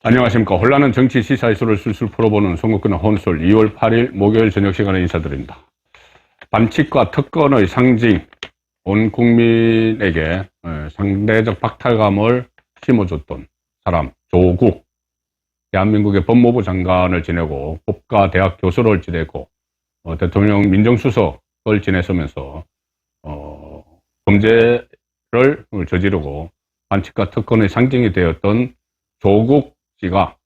안녕하십니까. 혼란한 정치 시사 이슈를 술술 풀어보는 송국근의 혼술 2월 8일 목요일 저녁 시간에 인사드립니다. 반칙과 특권의 상징, 온 국민에게 상대적 박탈감을 심어줬던 사람, 조국. 대한민국의 법무부 장관을 지내고 법과 대학 교수를 지내고 대통령 민정수석을 지냈으면서 범죄를 저지르고 반칙과 특권의 상징이 되었던 조국 씨가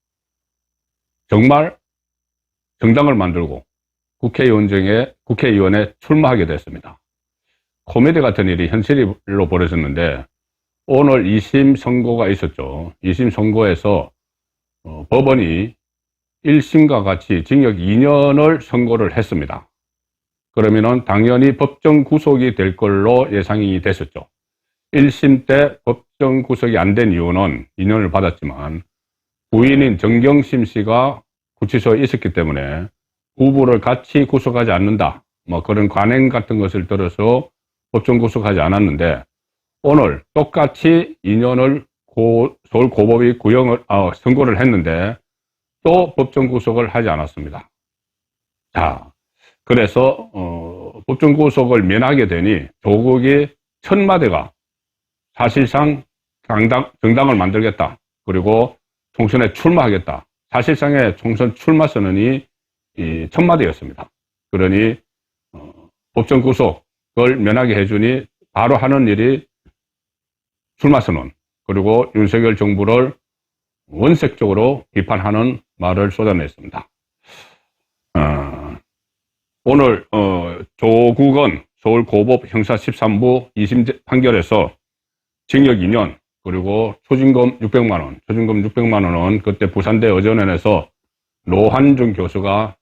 정말 정당을 만들고 국회의원에 출마하게 됐습니다. 코미디 같은 일이 현실로 벌어졌는데 오늘 2심 선고가 있었죠. 2심 선고에서 법원이 1심과 같이 징역 2년을 선고를 했습니다. 그러면은 당연히 법정 구속이 될 걸로 예상이 됐었죠. 1심 때 법정 구속이 안 된 이유는 2년을 받았지만 부인인 정경심 씨가 구치소에 있었기 때문에 부부를 같이 구속하지 않는다. 뭐 그런 관행 같은 것을 들어서 법정 구속하지 않았는데 오늘 똑같이 2년을 서울고법이 선고를 했는데 또 법정 구속을 하지 않았습니다. 자, 그래서 법정 구속을 면하게 되니 조국의 천마대가 사실상 정당을 만들겠다. 그리고 총선에 출마하겠다. 사실상의 총선 출마 선언이 천마대였습니다. 그러니 법정 구속을 면하게 해주니 바로 하는 일이 출마 선언, 그리고 윤석열 정부를 원색적으로 비판하는 말을 쏟아냈습니다. 오늘 조국은 서울고법 형사 13부 2심 판결에서 징역 2년 그리고 초징금 600만 원, 초징금 600만 원은 그때 부산대 어전원에서 노한중 교수가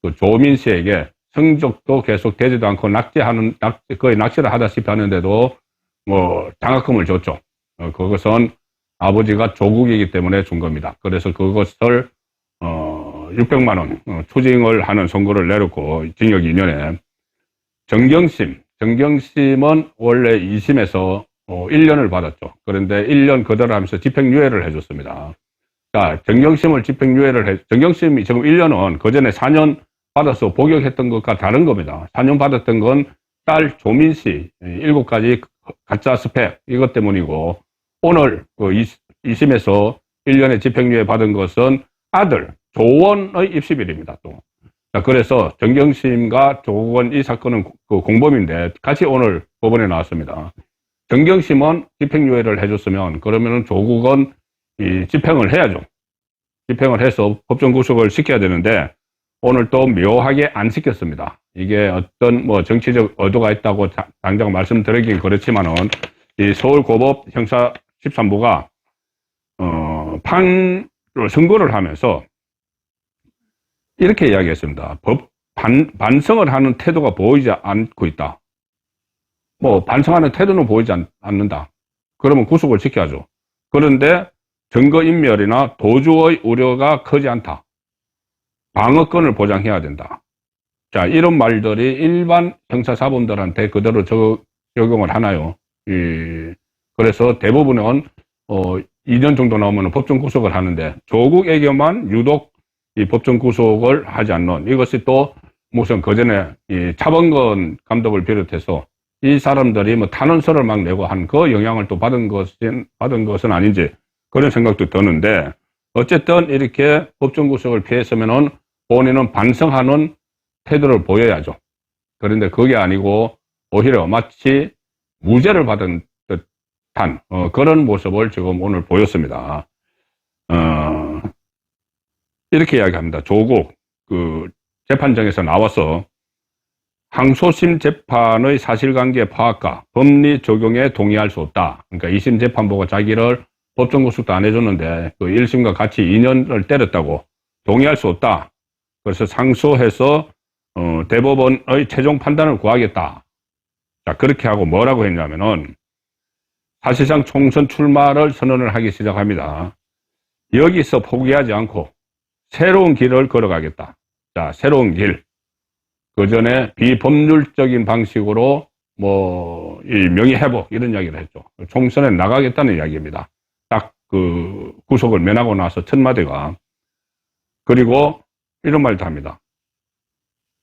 그 조민 씨에게 성적도 계속 되지도 않고 거의 낚시를 하다시피 하는데도 뭐 장학금을 줬죠. 그것은 아버지가 조국이기 때문에 준 겁니다. 그래서 그것을 600만 원 추징을 하는 선고를 내렸고 징역 2년에 정경심은 원래 2심에서 1년을 받았죠. 그런데 1년 거절하면서 집행유예를 해줬습니다. 자, 정경심이 지금 1년은 그 전에 4년 받아서 복역했던 것과 다른 겁니다. 4년 받았던 건 딸 조민 씨 7가지 가짜 스펙 이것 때문이고 오늘 그 2심에서 1년의 집행유예 받은 것은 아들 조원의 입시비리입니다. 또. 자, 그래서 정경심과 조원 이 사건은 그 공범인데 같이 오늘 법원에 나왔습니다. 정경심은 집행유예를 해줬으면 그러면은 조국은 집행을 해야죠. 집행을 해서 법정 구속을 시켜야 되는데 오늘 또 묘하게 안 시켰습니다. 이게 어떤 뭐 정치적 의도가 있다고 당장 말씀드리긴 그렇지만은 이 서울고법 형사 13부가 선고를 하면서 이렇게 이야기했습니다. 반성을 하는 태도가 보이지 않고 있다. 뭐 반성하는 태도는 보이지 않는다. 그러면 구속을 시켜야죠. 그런데 증거인멸이나 도주의 우려가 크지 않다. 방어권을 보장해야 된다. 자, 이런 말들이 일반 형사사범들한테 그대로 적용을 하나요? 그래서 대부분은 2년 정도 나오면 법정 구속을 하는데 조국에게만 유독 이 법정 구속을 하지 않는 이것이 또 무슨 그전에 이 차범근 감독을 비롯해서 이 사람들이 뭐 탄원서를 막 내고 한 그 영향을 또 받은 것은 아닌지 그런 생각도 드는데 어쨌든 이렇게 법정 구속을 피했으면은 본인은 반성하는 태도를 보여야죠. 그런데 그게 아니고 오히려 마치 무죄를 받은 듯한 그런 모습을 지금 오늘 보였습니다. 이렇게 이야기합니다. 조국 그 재판정에서 나와서 항소심 재판의 사실관계 파악과 법리 적용에 동의할 수 없다. 그러니까 2심 재판부가 자기를 법정 구속도 안 해줬는데 그 1심과 같이 2년을 때렸다고 동의할 수 없다. 그래서 상소해서 대법원의 최종 판단을 구하겠다. 자, 그렇게 하고 뭐라고 했냐면은 사실상 총선 출마를 선언을 하기 시작합니다. 여기서 포기하지 않고 새로운 길을 걸어가겠다. 자, 새로운 길. 그 전에 비법률적인 방식으로 이 명예회복 이런 이야기를 했죠. 총선에 나가겠다는 이야기입니다. 딱 그 구속을 면하고 나서 천마대가. 그리고 이런 말도 합니다.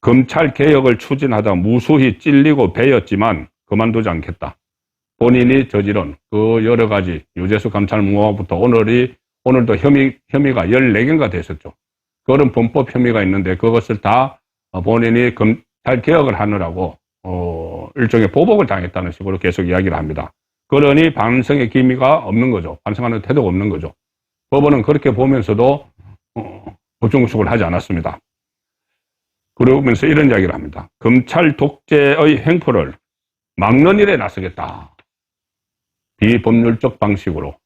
검찰 개혁을 추진하다 무수히 찔리고 베였지만 그만두지 않겠다. 본인이 저지른 그 여러 가지 유재수 감찰무화부터 오늘도 혐의가 14개인가 됐었죠. 그런 범법 혐의가 있는데 그것을 다 본인이 검찰 개혁을 하느라고 일종의 보복을 당했다는 식으로 계속 이야기를 합니다. 그러니 반성의 기미가 없는 거죠. 반성하는 태도가 없는 거죠. 법원은 그렇게 보면서도 법정 구속을 하지 않았습니다. 그러면서 이런 이야기를 합니다. 검찰 독재의 횡포를 막는 일에 나서겠다. 비법률적 방식으로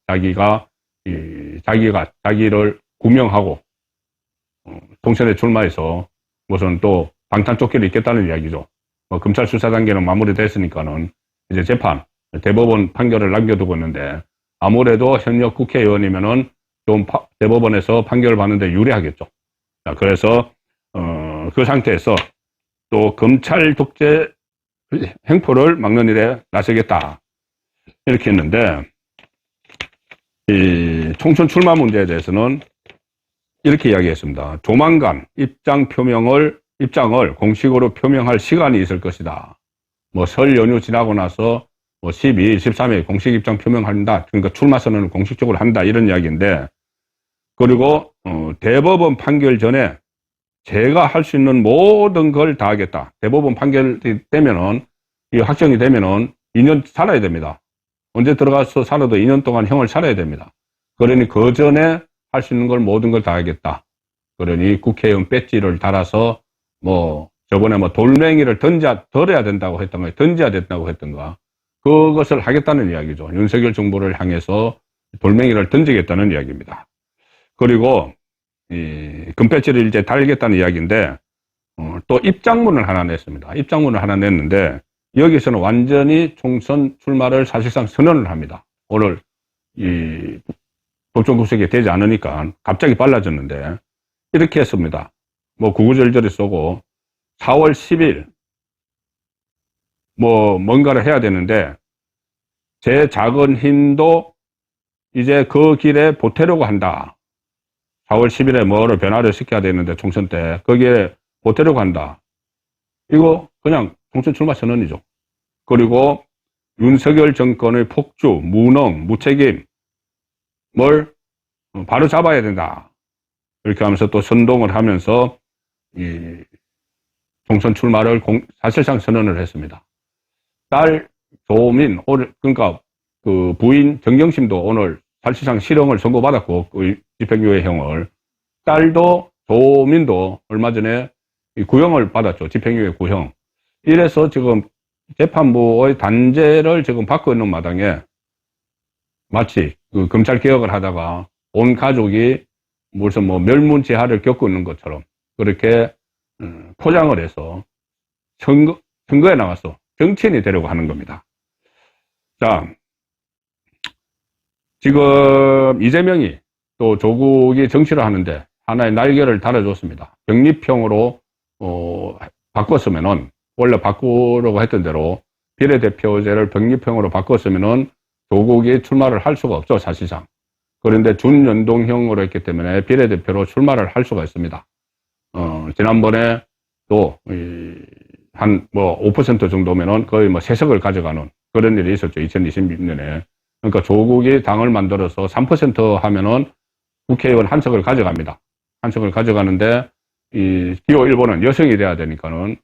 자기를 구명하고 총선에 출마해서 무슨 또 방탄조끼를 입겠다는 이야기죠. 검찰 수사 단계는 마무리됐으니까는 이제 재판, 대법원 판결을 남겨두고 있는데 아무래도 현역 국회의원이면은 좀 대법원에서 판결을 받는데 유리하겠죠. 자, 그래서 그 상태에서 또 검찰 독재 횡포를 막는 일에 나서겠다. 이렇게 했는데 이 총선 출마 문제에 대해서는 이렇게 이야기했습니다. 조만간 입장을 공식으로 표명할 시간이 있을 것이다. 뭐 설 연휴 지나고 나서 뭐 12일, 13일 공식 입장 표명한다. 그러니까 출마 선언을 공식적으로 한다. 이런 이야기인데, 그리고 대법원 판결 전에 제가 할 수 있는 모든 걸 다 하겠다. 대법원 판결이 되면은, 이 확정이 되면은 2년 살아야 됩니다. 언제 들어가서 살아도 2년 동안 형을 살아야 됩니다. 그러니 그 전에 할 수 있는 걸 모든 걸 다 하겠다. 그러니 국회의원 배지를 달아서 저번에 돌멩이를 덜어야 된다고 했던가, 던져야 된다고 했던가, 그것을 하겠다는 이야기죠. 윤석열 정부를 향해서 돌멩이를 던지겠다는 이야기입니다. 그리고 이 금배지를 이제 달겠다는 이야기인데 또 입장문을 하나 냈습니다. 입장문을 하나 냈는데 여기서는 완전히 총선 출마를 사실상 선언을 합니다. 오늘 이 법정 구속이 되지 않으니까 갑자기 빨라졌는데 이렇게 했습니다. 구구절절히 쏘고 4월 10일 뭔가를 해야 되는데 제 작은 힘도 이제 그 길에 보태려고 한다. 4월 10일에 뭐를 변화를 시켜야 되는데 총선 때 거기에 보태려고 한다. 이거 그냥 총선 출마 선언이죠. 그리고 윤석열 정권의 폭주, 무능, 무책임 뭘 바로 잡아야 된다. 이렇게 하면서 또 선동을 하면서 이 총선 출마를 사실상 선언을 했습니다. 딸 조민, 그러니까 그 부인 정경심도 오늘 사실상 실형을 선고받았고, 집행유예형을. 딸도 조민도 얼마 전에 구형을 받았죠. 집행유예 구형. 이래서 지금 재판부의 단죄를 지금 받고 있는 마당에 마치 그 검찰 개혁을 하다가 온 가족이 무슨 멸문지하를 겪고 있는 것처럼 그렇게 포장을 해서 선거에 나와서 정치인이 되려고 하는 겁니다. 자, 지금 이재명이 또 조국이 정치를 하는데 하나의 날개를 달아줬습니다. 병립형으로 바꿨으면은, 원래 바꾸려고 했던 대로 비례대표제를 병립형으로 바꿨으면은 조국이 출마를 할 수가 없죠, 사실상. 그런데 준연동형으로 했기 때문에 비례대표로 출마를 할 수가 있습니다. 지난번에 또 한 5% 정도면은 거의 3석을 가져가는 그런 일이 있었죠. 2026년에. 그러니까 조국이 당을 만들어서 3% 하면은 국회의원 1석을 가져갑니다. 1석을 가져가는데 이 기호 1번은 여성이 돼야 되니까는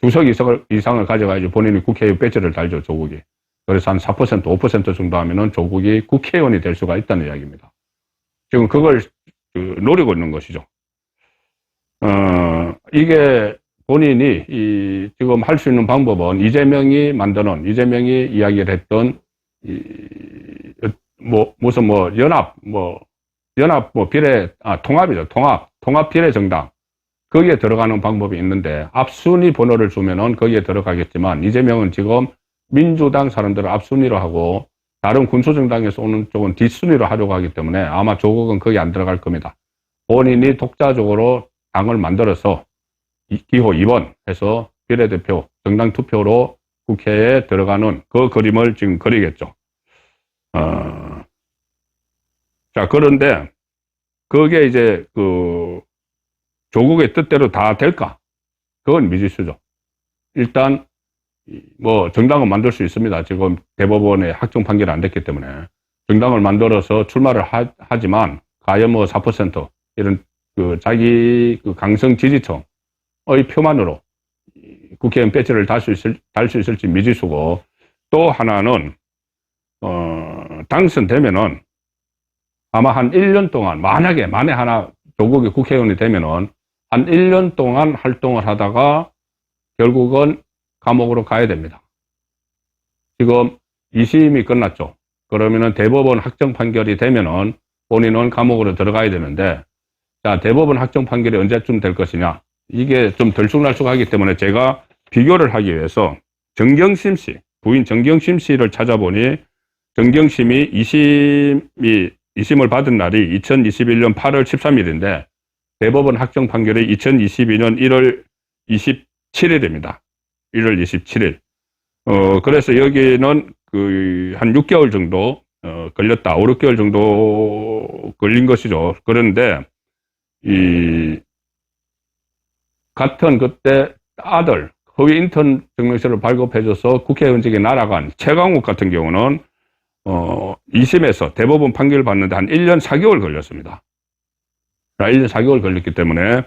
2석 이상을 가져가야지 본인이 국회의원 배지를 달죠, 조국이. 그래서 한 4%, 5% 정도 하면은 조국이 국회의원이 될 수가 있다는 이야기입니다. 지금 그걸 노리고 있는 것이죠. 이게 본인이 지금 할 수 있는 방법은 이재명이 이야기를 했던 통합이죠. 통합 비례 정당. 거기에 들어가는 방법이 있는데 앞순위 번호를 주면은 거기에 들어가겠지만 이재명은 지금 민주당 사람들을 앞순위로 하고 다른 군소정당에서 오는 쪽은 뒷순위로 하려고 하기 때문에 아마 조국은 거기 안 들어갈 겁니다. 본인이 독자적으로 당을 만들어서 기호 2번 해서 비례대표 정당 투표로 국회에 들어가는 그 그림을 지금 그리겠죠. 자, 그런데 그게 이제 그 조국의 뜻대로 다 될까? 그건 미지수죠. 일단 뭐 정당은 만들 수 있습니다. 지금 대법원의 확정 판결이 안 됐기 때문에 정당을 만들어서 출마를 하지만 과연 뭐 4% 이런 그 자기 그 강성 지지층의 표만으로 국회의원 배지를 달 수 있을지 미지수고, 또 하나는 당선되면은 아마 한 1년 동안, 만에 하나 조국이 국회의원이 되면은 한 1년 동안 활동을 하다가 결국은 감옥으로 가야 됩니다. 지금 2심이 끝났죠. 그러면은 대법원 확정 판결이 되면은 본인은 감옥으로 들어가야 되는데, 자, 대법원 확정 판결이 언제쯤 될 것이냐. 이게 좀 들쑥날쑥하기 때문에 제가 비교를 하기 위해서 정경심 씨, 부인 정경심 씨를 찾아보니, 정경심이 2심을 받은 날이 2021년 8월 13일인데 대법원 확정 판결이 2022년 1월 27일입니다. 1월 27일. 그래서 여기는 그 한 6개월 정도 걸렸다. 5, 6개월 정도 걸린 것이죠. 그런데 이 같은 그때 아들 허위 인턴 증명서를 발급해줘서 국회의원직에 날아간 최강욱 같은 경우는 2심에서 대법원 판결을 받는데 한 1년 4개월 걸렸습니다. 1년 4개월 걸렸기 때문에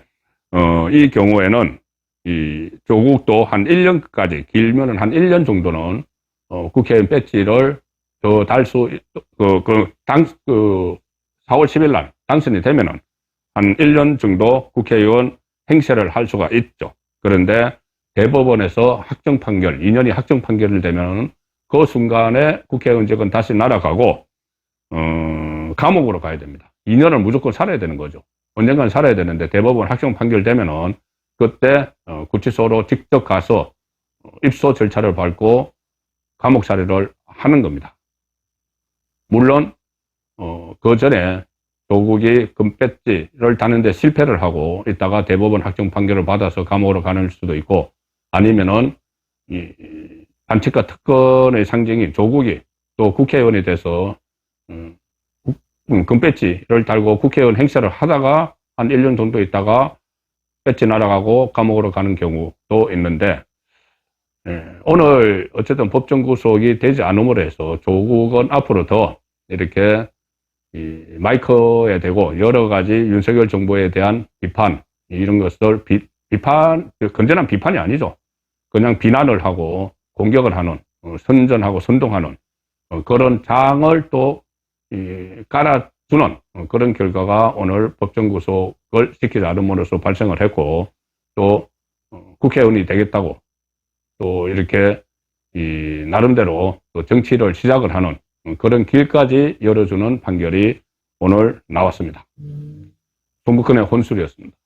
이 경우에는 이 조국도 한 1년까지, 길면은 한 1년 정도는 국회의원 배지를 더 달 수, 4월 10일 날 당선이 되면은 한 1년 정도 국회의원 행세를 할 수가 있죠. 그런데 대법원에서 확정 판결, 2년이 확정 판결을 되면은 그 순간에 국회의원직은 다시 날아가고 감옥으로 가야 됩니다. 2년을 무조건 살아야 되는 거죠. 언젠간 살아야 되는데 대법원 확정 판결 되면은 그때 구치소로 직접 가서 입소 절차를 밟고 감옥 살이를 하는 겁니다. 물론 그 전에 조국이 금배지를 다는데 실패를 하고 있다가 대법원 확정 판결을 받아서 감옥으로 가는 수도 있고, 아니면은 이 반칙과 특권의 상징인 조국이 또 국회의원이 돼서 금배지를 달고 국회의원 행세를 하다가 한 1년 정도 있다가 배지 날아가고 감옥으로 가는 경우도 있는데, 오늘 어쨌든 법정 구속이 되지 않음으로 해서 조국은 앞으로 더 이렇게 이 마이크에 대고 여러 가지 윤석열 정부에 대한 비판, 이런 것을 비판, 건전한 비판이 아니죠. 그냥 비난을 하고 공격을 하는, 선전하고 선동하는 그런 장을 또 깔아주는 그런 결과가 오늘 법정 구속을 시키지 않음으로써 발생을 했고, 또 국회의원이 되겠다고 또 이렇게 나름대로 또 정치를 시작을 하는 그런 길까지 열어주는 판결이 오늘 나왔습니다. 종북권의 혼술이었습니다.